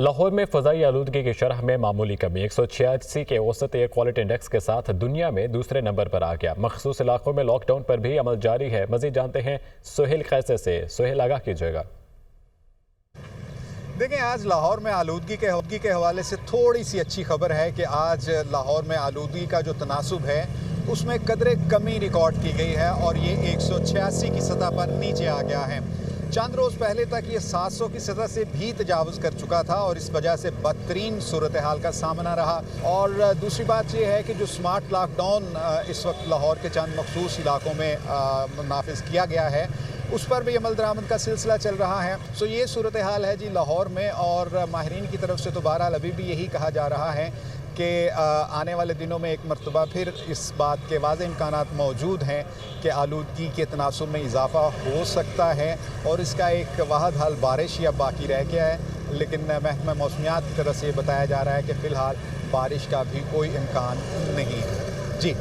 लाहौर में फ़ज़ाई आलूदगी की शरह में मामूली कमी 186 के औसत एयर क्वालिटी इंडेक्स के साथ दुनिया में दूसरे नंबर पर आ गया। मखसूस इलाकों में लॉकडाउन पर भी अमल जारी है। मज़ीद जानते हैं सुहेल कैसे से। सुहेल, आगाह कीजिएगा। देखें, आज लाहौर में आलूदगी के हवाले से थोड़ी सी अच्छी खबर है कि आज लाहौर में आलूदगी का जो तनासुब है उसमें कदरे कमी रिकॉर्ड की गई है और ये 186 की सतह पर नीचे आ गया है। चंद रोज़ पहले तक ये 700 की सतह से भी तजावुज़ कर चुका था और इस वजह से बदतरीन सूरत हाल का सामना रहा। और दूसरी बात यह है कि जो स्मार्ट लॉकडाउन इस वक्त लाहौर के चंद मखसूस इलाकों में नाफिज किया गया है उस पर भी अमल दरामद का सिलसिला चल रहा है। सो ये सूरत हाल है जी लाहौर में। और माहिरीन की तरफ से तो बहरहाल अभी भी यही कहा जा रहा है कि आने वाले दिनों में एक मरतबा फिर इस बात के वाज़ेह इम्कानात मौजूद हैं कि आलूदगी के तनासुब में इजाफ़ा हो सकता है और इसका एक वाहद हल बारिश या बाकी रह गया है। लेकिन महकमा मौसमियात की तरफ से ये बताया जा रहा है कि फ़िलहाल बारिश का भी कोई इम्कान नहीं है। जी।